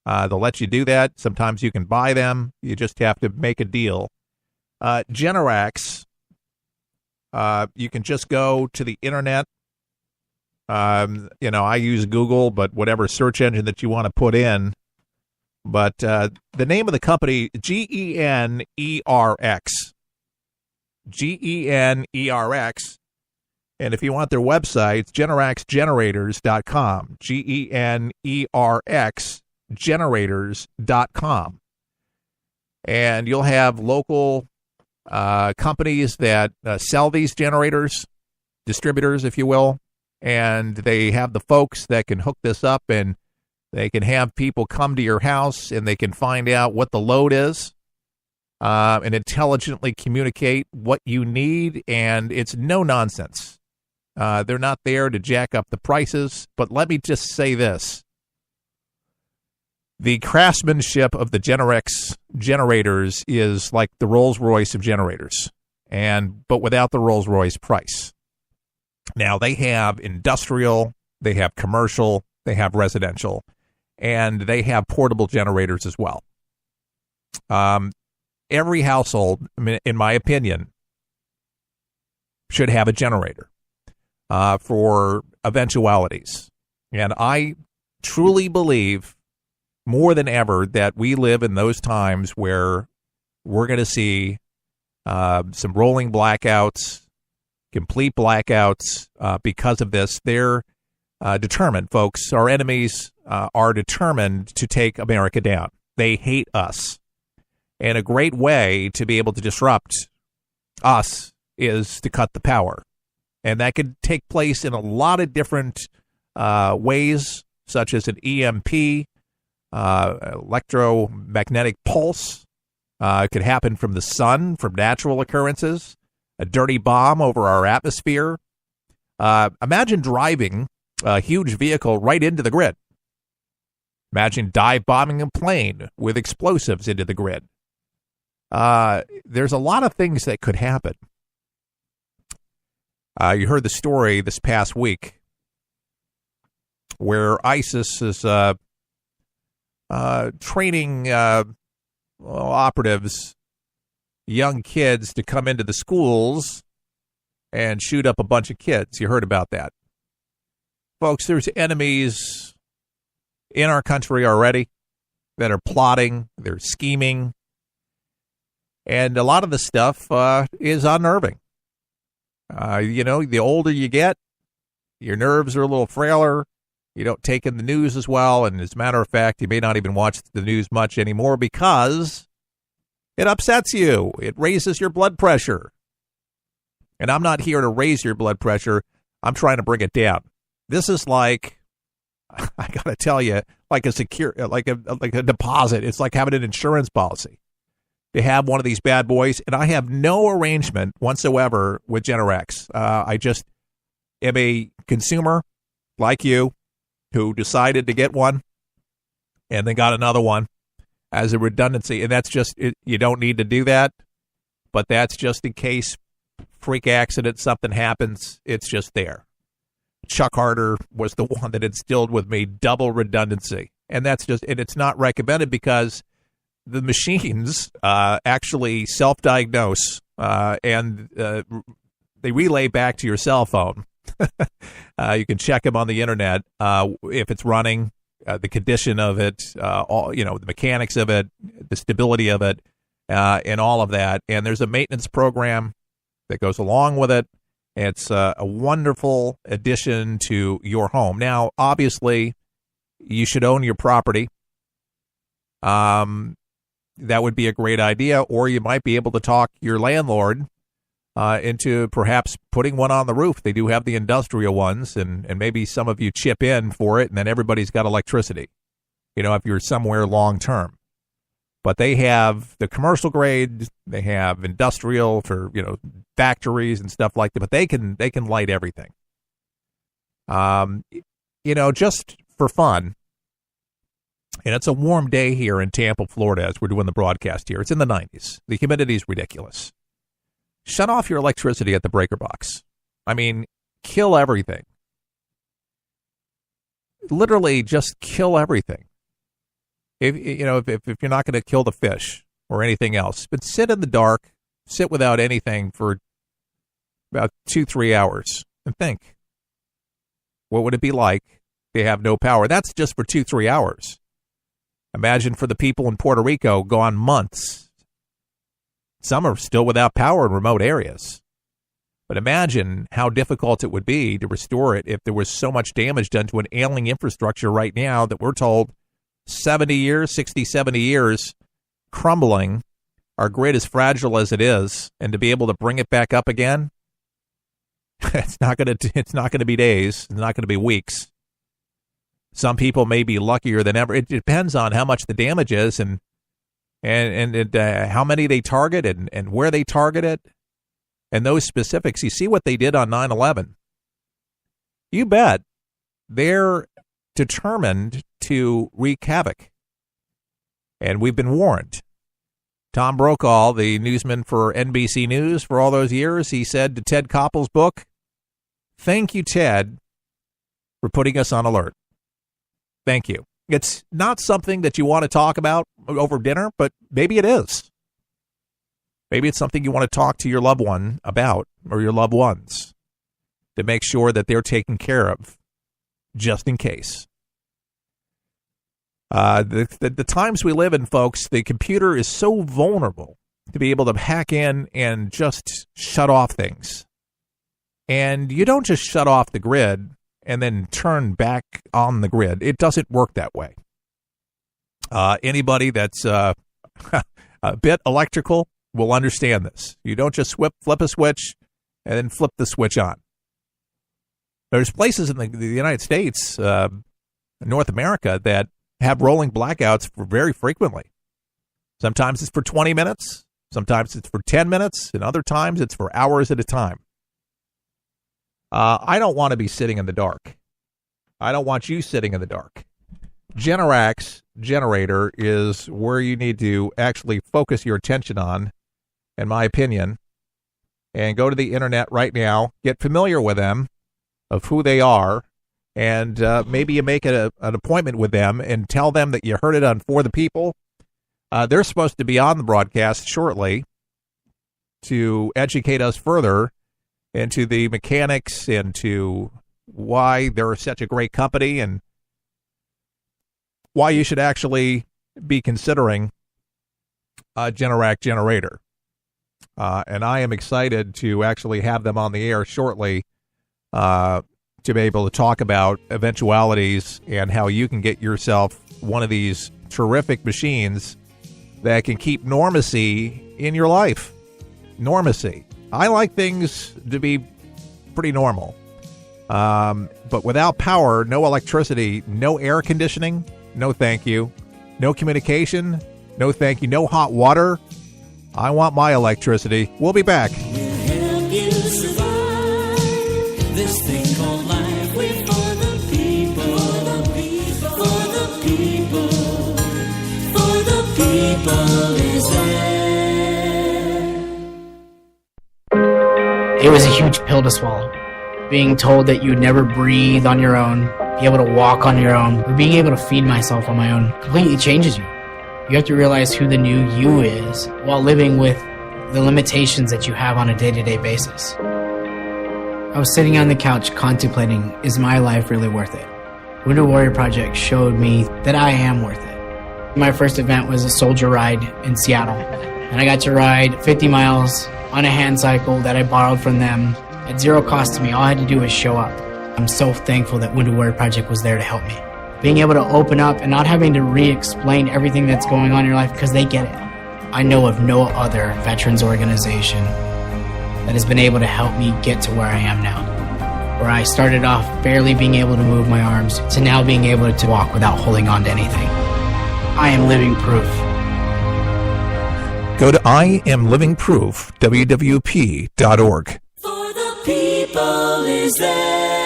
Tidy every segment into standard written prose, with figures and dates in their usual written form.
They'll let you do that. Sometimes you can buy them. You just have to make a deal. Generac, you can just go to the internet. I use Google, but whatever search engine that you want to put in. But the name of the company, Generx. Generx. And if you want their website, it's GeneraxGenerators.com. Generx Generators.com. And you'll have local companies that sell these generators, distributors, if you will. And they have the folks that can hook this up, and they can have people come to your house and they can find out what the load is and intelligently communicate what you need. And it's no nonsense. They're not there to jack up the prices. But let me just say this. The craftsmanship of the Generx generators is like the Rolls-Royce of generators, but without the Rolls-Royce price. Now, they have industrial, they have commercial, they have residential, and they have portable generators as well. Every household, in my opinion, should have a generator for eventualities. And I truly believe more than ever that we live in those times where we're going to see some rolling blackouts, complete blackouts because of this. They're determined, folks. Our enemies are determined to take America down. They hate us. And a great way to be able to disrupt us is to cut the power. And that could take place in a lot of different ways, such as an EMP, electromagnetic pulse. It could happen from the sun, from natural occurrences, a dirty bomb over our atmosphere. Imagine driving a huge vehicle right into the grid. Imagine dive bombing a plane with explosives into the grid. There's a lot of things that could happen. You heard the story this past week where ISIS is training operatives, young kids, to come into the schools and shoot up a bunch of kids. You heard about that. Folks, there's enemies in our country already that are plotting, they're scheming, and a lot of the stuff is unnerving. The older you get, your nerves are a little frailer. You don't take in the news as well, and as a matter of fact, you may not even watch the news much anymore because it upsets you. It raises your blood pressure. And I'm not here to raise your blood pressure. I'm trying to bring it down. This is like, I got to tell you, like a deposit. It's like having an insurance policy to have one of these bad boys. And I have no arrangement whatsoever with Generac. I just am a consumer like you who decided to get one and then got another one as a redundancy. And that's just, you don't need to do that, but that's just in case freak accident, something happens, it's just there. Chuck Harder was the one that instilled with me double redundancy. And it's not recommended because the machines actually self-diagnose and they relay back to your cell phone. You can check them on the internet if it's running, the condition of it, the mechanics of it, the stability of it, and all of that. And there's a maintenance program that goes along with it. It's a wonderful addition to your home. Now, obviously, you should own your property. That would be a great idea, or you might be able to talk your landlord into perhaps putting one on the roof. They do have the industrial ones, and maybe some of you chip in for it, and then everybody's got electricity, if you're somewhere long term. But they have the commercial grade, they have industrial for, factories and stuff like that, but they can light everything. Just for fun. And it's a warm day here in Tampa, Florida, as we're doing the broadcast here. It's in the 90s. The humidity is ridiculous. Shut off your electricity at the breaker box. I mean, kill everything. Literally just kill everything. If you're not going to kill the fish or anything else, but sit in the dark, sit without anything for about 2-3 hours and think, what would it be like to have no power? That's just for 2-3 hours. Imagine for the people in Puerto Rico gone months. Some are still without power in remote areas. But imagine how difficult it would be to restore it if there was so much damage done to an ailing infrastructure right now that we're told 70 years, crumbling. Our grid is fragile as it is, and to be able to bring it back up again, it's not going to be days. It's not going to be weeks. Some people may be luckier than ever. It depends on how much the damage is and how many they target and where they target it and those specifics. You see what they did on 9/11. You bet they're determined to wreak havoc. And we've been warned. Tom Brokaw, the newsman for NBC News for all those years, he said to Ted Koppel's book, "Thank you, Ted, for putting us on alert. Thank you." It's not something that you want to talk about over dinner, but maybe it is. Maybe it's something you want to talk to your loved one about or your loved ones to make sure that they're taken care of just in case. The times we live in, folks, the computer is so vulnerable to be able to hack in and just shut off things. And you don't just shut off the grid and then turn back on the grid. It doesn't work that way. Anybody that's a bit electrical will understand this. You don't just flip a switch and then flip the switch on. There's places in the United States, North America, that have rolling blackouts very frequently. Sometimes it's for 20 minutes. Sometimes it's for 10 minutes. And other times it's for hours at a time. I don't want to be sitting in the dark. I don't want you sitting in the dark. Generac generator is where you need to actually focus your attention on, in my opinion, and go to the internet right now, get familiar with them, of who they are, and maybe you make an appointment with them and tell them that you heard it on For the People. They're supposed to be on the broadcast shortly to educate us further into the mechanics, into why they're such a great company and why you should actually be considering a Generac generator. And I am excited to actually have them on the air shortly to be able to talk about eventualities and how you can get yourself one of these terrific machines that can keep normacy in your life. Normacy. I like things to be pretty normal. But without power, no electricity, no air conditioning, no thank you. No communication, no thank you. No hot water. I want my electricity. We'll be back. We'll help you survive this thing called life. We're for the people, for the people, for the people, for the people is there. It was a huge pill to swallow. Being told that you'd never breathe on your own, be able to walk on your own, or being able to feed myself on my own completely changes you. You have to realize who the new you is while living with the limitations that you have on a day-to-day basis. I was sitting on the couch contemplating, is my life really worth it? Wounded Warrior Project showed me that I am worth it. My first event was a soldier ride in Seattle, and I got to ride 50 miles on a hand cycle that I borrowed from them at zero cost to me. All I had to do was show up. I'm so thankful that Wounded Warrior Project was there to help me. Being able to open up and not having to re-explain everything that's going on in your life because they get it. I know of no other veterans organization that has been able to help me get to where I am now. Where I started off barely being able to move my arms to now being able to walk without holding on to anything. I am living proof. Go to IamLivingProof, WWP.org. For the people is there.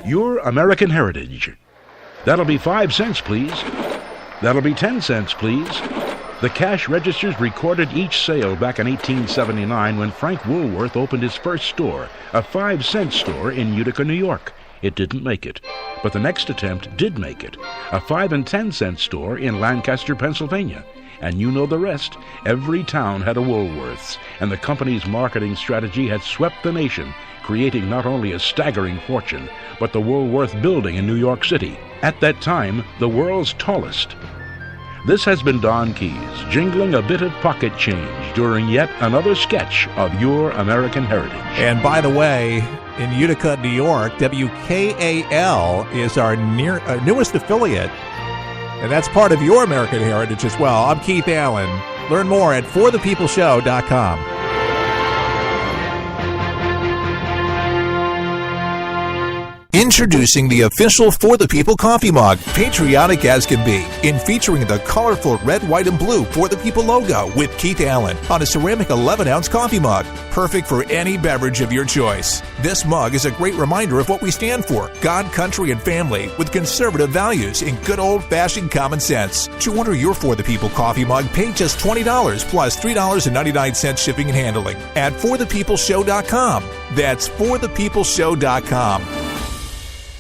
Your American Heritage. That'll be 5 cents, please. That'll be 10 cents, please. The cash registers recorded each sale back in 1879 when Frank Woolworth opened his first store, a 5-cent store in Utica, New York. It didn't make it. But the next attempt did make it, a 5 and 10 cent store in Lancaster, Pennsylvania. And you know the rest. Every town had a Woolworths, and the company's marketing strategy had swept the nation, creating not only a staggering fortune, but the Woolworth Building in New York City, at that time the world's tallest. This has been Don Keyes, jingling a bit of pocket change during yet another sketch of Your American Heritage. And by the way, in Utica, New York, WKAL is our newest affiliate, and that's part of Your American Heritage as well. I'm Keith Allen. Learn more at forthepeopleshow.com. Introducing the official For the People coffee mug, patriotic as can be, in featuring the colorful red, white, and blue For the People logo with Keith Allen on a ceramic 11-ounce coffee mug, perfect for any beverage of your choice. This mug is a great reminder of what we stand for: God, country, and family, with conservative values and good old-fashioned common sense. To order your For the People coffee mug, pay just $20 plus $3.99 shipping and handling at forthepeopleshow.com. That's forthepeopleshow.com.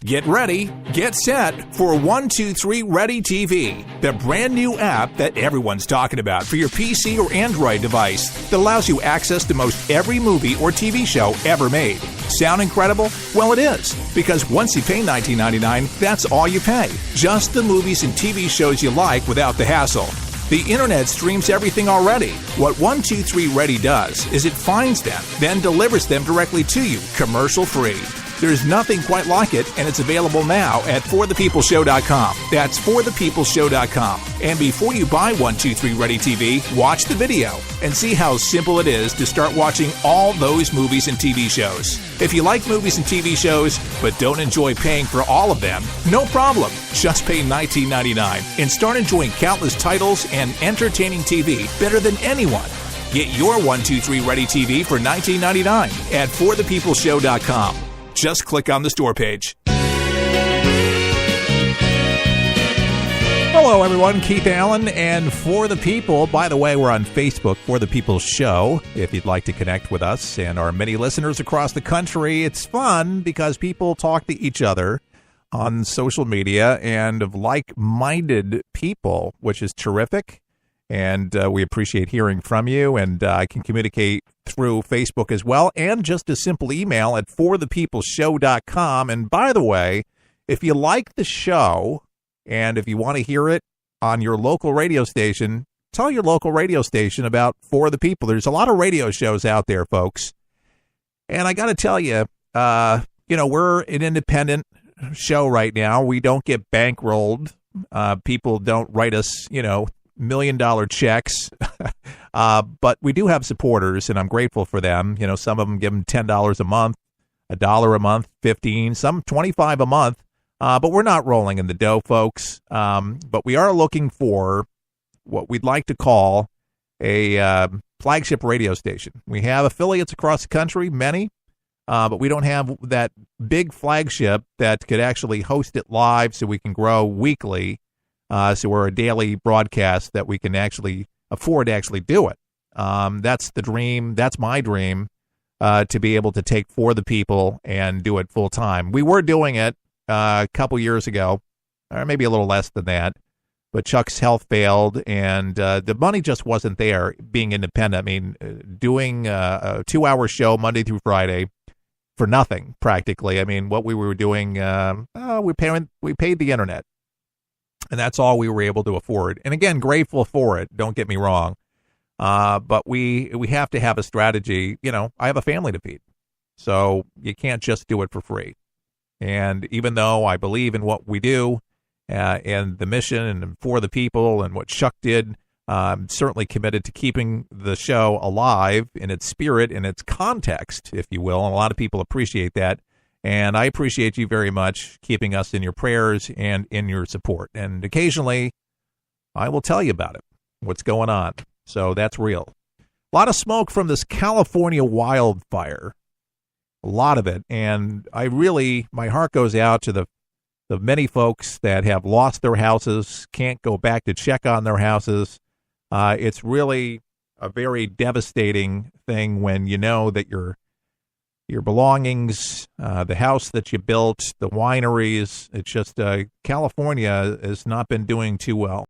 Get ready, get set for 123 Ready TV, the brand new app that everyone's talking about for your PC or Android device that allows you access to most every movie or TV show ever made. Sound incredible? Well, it is, because once you pay $19.99, that's all you pay. Just the movies and TV shows you like without the hassle. The internet streams everything already. What 123 Ready does is it finds them, then delivers them directly to you, commercial-free. There's nothing quite like it, and it's available now at forthepeopleshow.com. That's forthepeopleshow.com. And before you buy 123 Ready TV, watch the video and see how simple it is to start watching all those movies and TV shows. If you like movies and TV shows, but don't enjoy paying for all of them, no problem. Just pay $19.99 and start enjoying countless titles and entertaining TV better than anyone. Get your 123 Ready TV for $19.99 at forthepeopleshow.com. Just click on the store page. Hello, everyone. Keith Allen and For the People. By the way, we're on Facebook, For the People Show, if you'd like to connect with us and our many listeners across the country. It's fun because people talk to each other on social media and of like-minded people, which is terrific. And we appreciate hearing from you, and I can communicate through Facebook as well, and just a simple email at forthepeopleshow.com. And by the way, if you like the show, and if you want to hear it on your local radio station, tell your local radio station about For the People. There's a lot of radio shows out there, folks. And I got to tell you, we're an independent show right now. We don't get bankrolled. People don't write us, $1 million checks, but we do have supporters, and I'm grateful for them. Some of them give them $10 a month, $1 a month, $15, some $25 a month, but we're not rolling in the dough, folks. But we are looking for what we'd like to call a flagship radio station. We have affiliates across the country, many, but we don't have that big flagship that could actually host it live so we can grow weekly. So we're a daily broadcast that we can actually afford to actually do it. That's the dream. That's my dream, to be able to take For the People and do it full time. We were doing it a couple years ago, or maybe a little less than that, but Chuck's health failed, and the money just wasn't there being independent. I mean, doing a 2-hour show Monday through Friday for nothing, practically. I mean, what we were doing, we paid the internet. And that's all we were able to afford. And again, grateful for it. Don't get me wrong. But we have to have a strategy. I have a family to feed. So you can't just do it for free. And even though I believe in what we do and the mission and For the People and what Chuck did, I'm certainly committed to keeping the show alive in its spirit and its context, if you will. And a lot of people appreciate that. And I appreciate you very much keeping us in your prayers and in your support. And occasionally, I will tell you about it, what's going on. So that's real. A lot of smoke from this California wildfire, a lot of it. And my heart goes out to the many folks that have lost their houses, can't go back to check on their houses. It's really a very devastating thing when you know that your your belongings, the house that you built, the wineries. It's just California has not been doing too well.